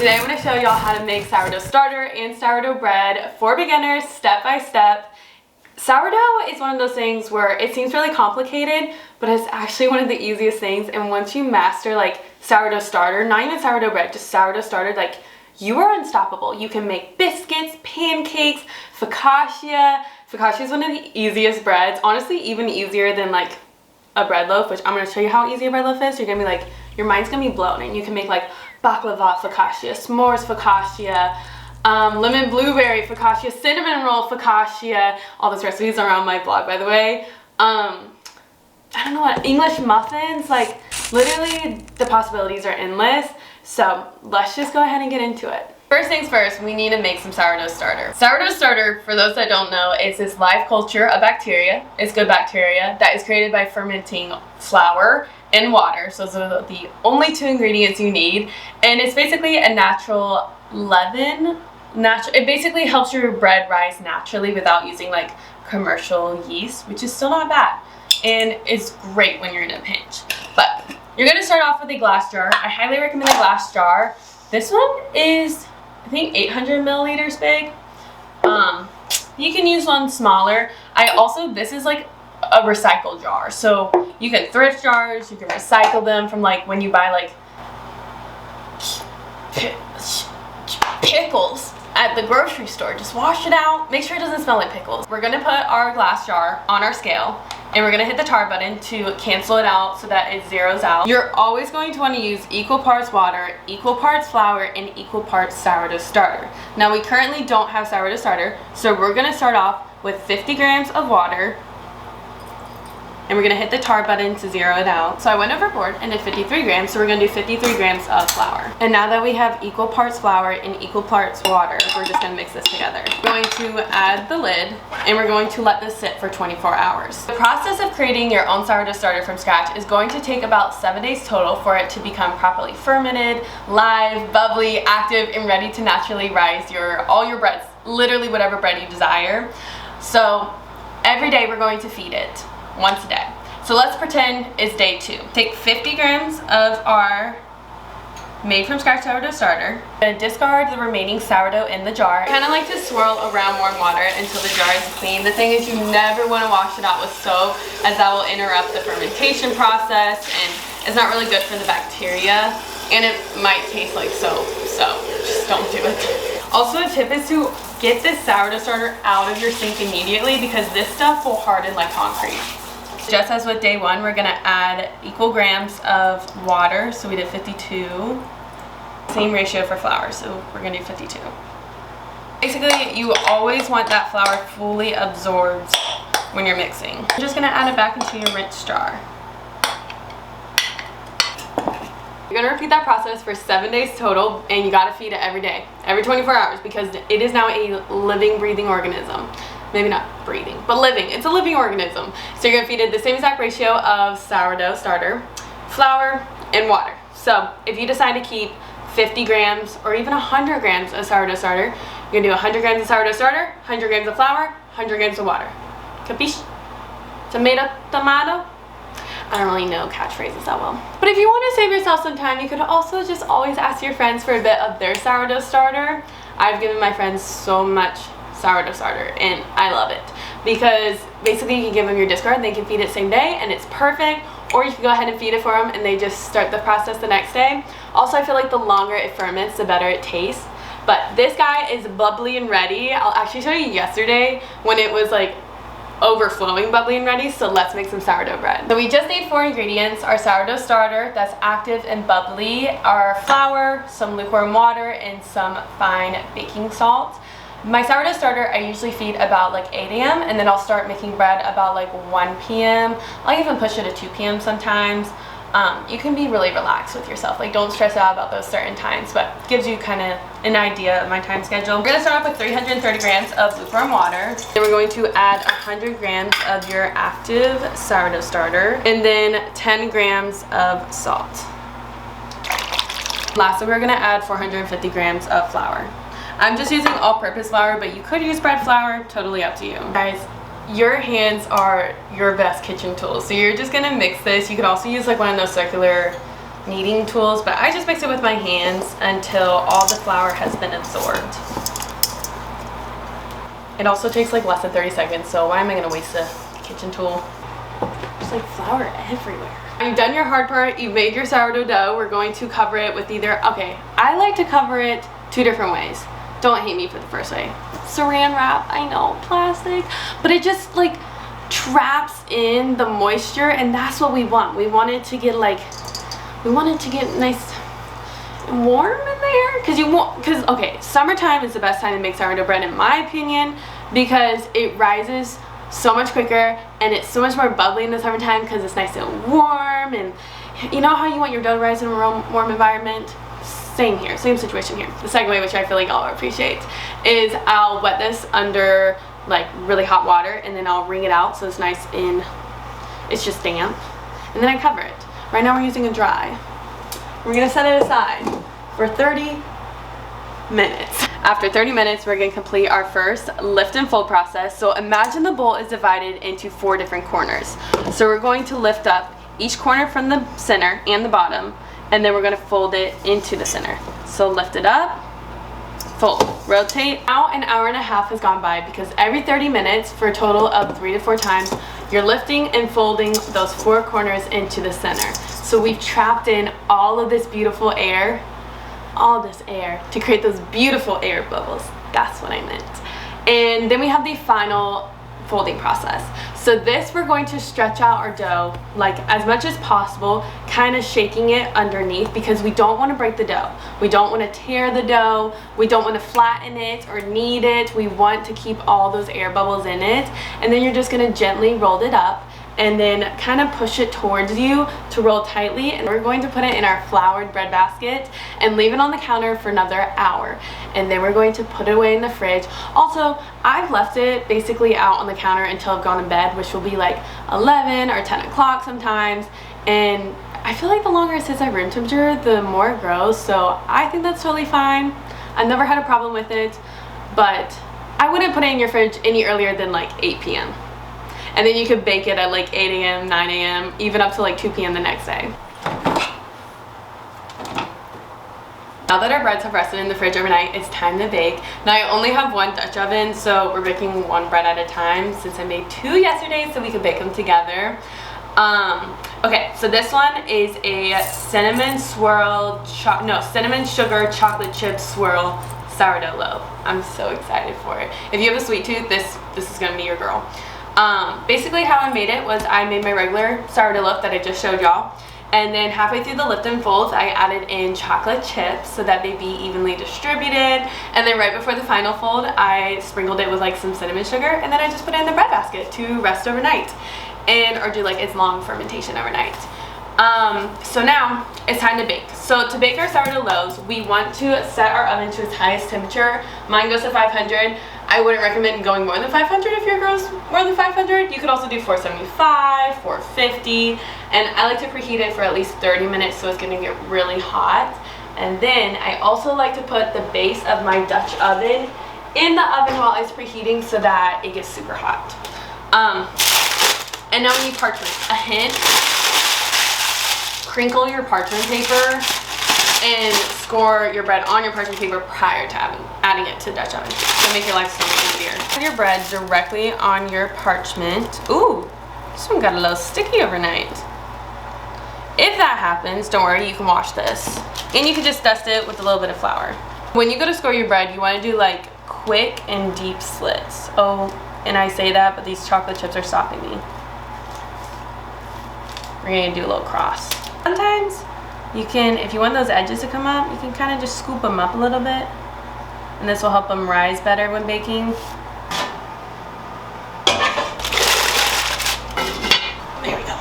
today I'm going to show y'all how to make sourdough starter and sourdough bread for beginners, step by step. Sourdough is one of those things where it seems really complicated, but it's actually one of the easiest things. And once you master like sourdough starter, not even sourdough bread, just sourdough starter, like you are unstoppable. You can make biscuits, pancakes, focaccia. Focaccia is one of the easiest breads, honestly even easier than like a bread loaf, which I'm going to show you how easy a bread loaf is. You're going to be like, your mind's going to be blown, and you can make like baklava focaccia, s'mores focaccia, lemon blueberry focaccia, cinnamon roll focaccia. All those recipes are on my blog, by the way. I don't know what, English muffins, like literally the possibilities are endless. So let's just go ahead and get into it. First things first, we need to make some sourdough starter. Sourdough starter, for those that don't know, is this live culture of bacteria. It's good bacteria that is created by fermenting flour and water. So those are the only two ingredients you need. And it's basically a natural leaven. It basically helps your bread rise naturally without using like commercial yeast, which is still not bad. And it's great when you're in a pinch. But you're gonna start off with a glass jar. I highly recommend a glass jar. This one is, I think, 800 milliliters big. You can use one smaller. This is like a recycle jar. So you can thrift jars, you can recycle them from like when you buy like pickles at the grocery store. Just wash it out, make sure it doesn't smell like pickles. We're gonna put our glass jar on our scale, and we're gonna hit the tar button to cancel it out so that it zeroes out. You're always going to want to use equal parts water, equal parts flour, and equal parts sourdough starter. Now we currently don't have sourdough starter, so we're gonna start off with 50 grams of water, and we're gonna hit the tar button to zero it out. So I went overboard and did 53 grams, so we're gonna do 53 grams of flour. And now that we have equal parts flour and equal parts water, we're just gonna mix this together. We're going to add the lid, and we're going to let this sit for 24 hours. The process of creating your own sourdough starter from scratch is going to take about 7 days total for it to become properly fermented, live, bubbly, active, and ready to naturally rise all your breads, literally whatever bread you desire. So every day we're going to feed it. Once a day. So let's pretend it's day 2. Take 50 grams of our made from scratch sourdough starter. I'm gonna discard the remaining sourdough in the jar. I kind of like to swirl around warm water until the jar is clean. The thing is, you never want to wash it out with soap, as that will interrupt the fermentation process and it's not really good for the bacteria, and it might taste like soap, so just don't do it. Also, a tip is to get this sourdough starter out of your sink immediately, because this stuff will harden like concrete. Just as with day 1, we're gonna add equal grams of water. So we did 52. Same ratio for flour, so we're gonna do 52. Basically, you always want that flour fully absorbed when you're mixing. You're just gonna add it back into your rinse jar. You're gonna repeat that process for 7 days total, and you gotta feed it every day, every 24 hours, because it is now a living, breathing organism. Maybe not breathing, but living. It's a living organism. So you're gonna feed it the same exact ratio of sourdough starter, flour, and water. So if you decide to keep 50 grams or even 100 grams of sourdough starter, you're gonna do 100 grams of sourdough starter, 100 grams of flour, 100 grams of water. Capiche? Tomato? I don't really know catchphrases that well. But if you want to save yourself some time, you could also just always ask your friends for a bit of their sourdough starter. I've given my friends so much sourdough starter, and I love it, because basically you can give them your discard and they can feed it same day and it's perfect, or you can go ahead and feed it for them and they just start the process the next day. Also, I feel like the longer it ferments, the better it tastes. But this guy is bubbly and ready. I'll actually show you yesterday when it was like overflowing bubbly and ready. So let's make some sourdough bread. So we just need 4 ingredients: our sourdough starter that's active and bubbly, our flour, some lukewarm water, and some fine baking salt. My sourdough starter I usually feed about like 8 a.m. and then I'll start making bread about like 1 p.m. I'll even push it to 2 p.m. sometimes. You can be really relaxed with yourself. Like, don't stress out about those certain times, but gives you kind of an idea of my time schedule. We're gonna start off with 330 grams of lukewarm water. Then we're going to add 100 grams of your active sourdough starter, and then 10 grams of salt. Lastly, we're gonna add 450 grams of flour. I'm just using all-purpose flour, but you could use bread flour, totally up to you. Guys, your hands are your best kitchen tools. So you're just gonna mix this. You could also use like one of those circular kneading tools, but I just mix it with my hands until all the flour has been absorbed. It also takes like less than 30 seconds, so why am I gonna waste a kitchen tool? There's like flour everywhere. You've done your hard part, you've made your sourdough dough. We're going to cover it with either, okay, I like to cover it 2 different ways. Don't hate me for the first way. Saran wrap, I know, plastic, but it just like traps in the moisture, and that's what we want. We want it to get like, we want it to get nice and warm in there, because okay, summertime is the best time to make sourdough bread in my opinion, because it rises so much quicker and it's so much more bubbly in the summertime because it's nice and warm, and you know how you want your dough to rise in a warm environment? Same here, same situation here. The second way, which I feel like I'll appreciate, is I'll wet this under like really hot water, and then I'll wring it out so it's nice and it's just damp, and then I cover it. Right now we're using a dry. We're gonna set it aside for 30 minutes. After 30 minutes, we're gonna complete our first lift and fold process. So imagine the bowl is divided into 4 different corners. So we're going to lift up each corner from the center and the bottom, and then we're gonna fold it into the center. So lift it up, fold, rotate. Now an hour and a half has gone by, because every 30 minutes for a total of 3 to 4 times, you're lifting and folding those 4 corners into the center. So we've trapped in all of this beautiful air, all this air, to create those beautiful air bubbles. That's what I meant. And then we have the final folding process. So this, we're going to stretch out our dough like as much as possible, kind of shaking it underneath, because we don't want to break the dough. We don't want to tear the dough. We don't want to flatten it or knead it. We want to keep all those air bubbles in it. And then you're just going to gently roll it up and then kind of push it towards you to roll tightly. And we're going to put it in our floured bread basket and leave it on the counter for another hour. And then we're going to put it away in the fridge. Also, I've left it basically out on the counter until I've gone to bed, which will be like 11 or 10 o'clock sometimes. And I feel like the longer it sits at room temperature, the more it grows. So I think that's totally fine. I've never had a problem with it, but I wouldn't put it in your fridge any earlier than like 8 p.m. And then you could bake it at like 8 a.m., 9 a.m., even up to like 2 p.m. the next day. Now that our breads have rested in the fridge overnight, it's time to bake. Now I only have 1 Dutch oven, so we're baking 1 bread at a time, since I made 2 yesterday so we could bake them together. Okay, so this one is a cinnamon sugar chocolate chip swirl sourdough loaf. I'm so excited for it. If you have a sweet tooth, this is gonna be your girl. Basically how I made it was I made my regular sourdough loaf that I just showed y'all, and then halfway through the lift and folds I added in chocolate chips so that they'd be evenly distributed, and then right before the final fold I sprinkled it with like some cinnamon sugar, and then I just put it in the bread basket to rest overnight, or do like its long fermentation overnight. So now it's time to bake. So to bake our sourdough loaves, we want to set our oven to its highest temperature. Mine goes to 500. I wouldn't recommend going more than 500 if your girl's more than 500. You could also do 475, 450, and I like to preheat it for at least 30 minutes so it's gonna get really hot. And then I also like to put the base of my Dutch oven in the oven while it's preheating so that it gets super hot. And now we need parchment. A hint: crinkle your parchment paper and score your bread on your parchment paper prior to adding it to the Dutch oven. It'll make your life so much easier. Put your bread directly on your parchment. Ooh, this one got a little sticky overnight. If that happens, don't worry, you can wash this. And you can just dust it with a little bit of flour. When you go to score your bread, you want to do like quick and deep slits. Oh, and I say that, but these chocolate chips are stopping me. We're gonna do a little cross. Sometimes you can, if you want those edges to come up, you can kind of just scoop them up a little bit, and this will help them rise better when baking. There we go.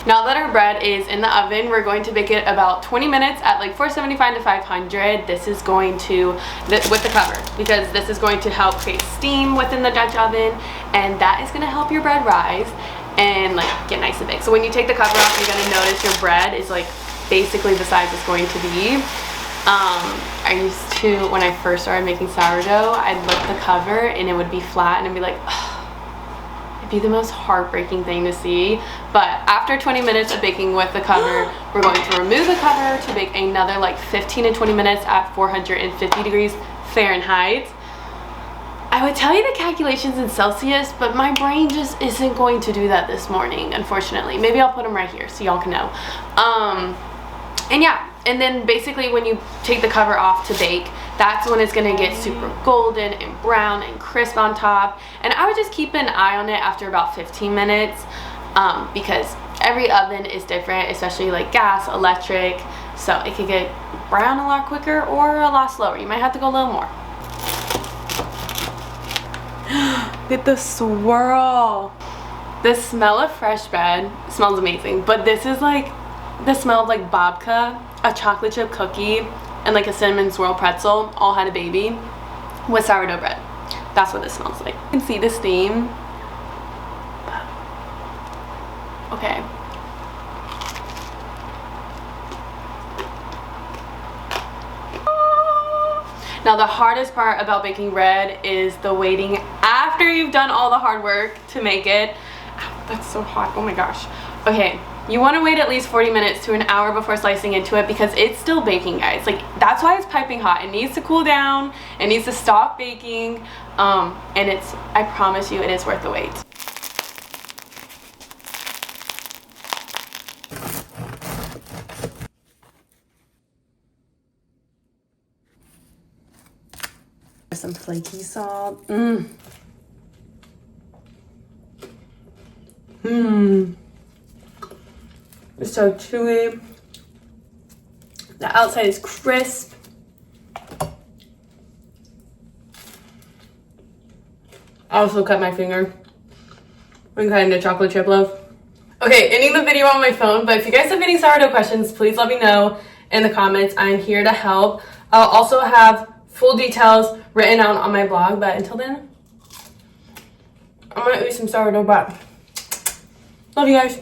Now that our bread is in the oven, we're going to bake it about 20 minutes at like 475 to 500. This is going to, with the cover, because this is going to help create steam within the Dutch oven, and that is going to help your bread rise and like get nice and big. So when you take the cover off, you're gonna notice your bread is like basically the size it's going to be. I used to, when I first started making sourdough, I'd lift the cover and it would be flat, and I'd be like, oh, it'd be the most heartbreaking thing to see. But after 20 minutes of baking with the cover, we're going to remove the cover to bake another like 15 to 20 minutes at 450 degrees Fahrenheit. I would tell you the calculations in Celsius, but my brain just isn't going to do that this morning, unfortunately. Maybe I'll put them right here so y'all can know. And yeah, and then basically when you take the cover off to bake, that's when it's gonna get super golden and brown and crisp on top. And I would just keep an eye on it after about 15 minutes because every oven is different, especially like gas, electric. So it could get brown a lot quicker or a lot slower. You might have to go a little more. Get the swirl. The smell of fresh bread smells amazing, but this is like the smell of like babka, a chocolate chip cookie, and like a cinnamon swirl pretzel all had a baby with sourdough bread. That's what this smells like. You can see the steam. Okay. Now the hardest part about baking bread is the waiting after you've done all the hard work to make it. Ow, that's so hot, oh my gosh. Okay, you want to wait at least 40 minutes to an hour before slicing into it because it's still baking, guys. Like, that's why it's piping hot. It needs to cool down, it needs to stop baking, and it's, I promise you, it is worth the wait. Some flaky salt. It's so chewy. The outside is crisp. I also cut my finger when cutting the chocolate chip loaf. Okay, ending the video on my phone, but if you guys have any sourdough questions, please let me know in the comments. I'm here to help. I'll also have full details written out on my blog, but until then, I'm gonna eat some sourdough back. Love you guys.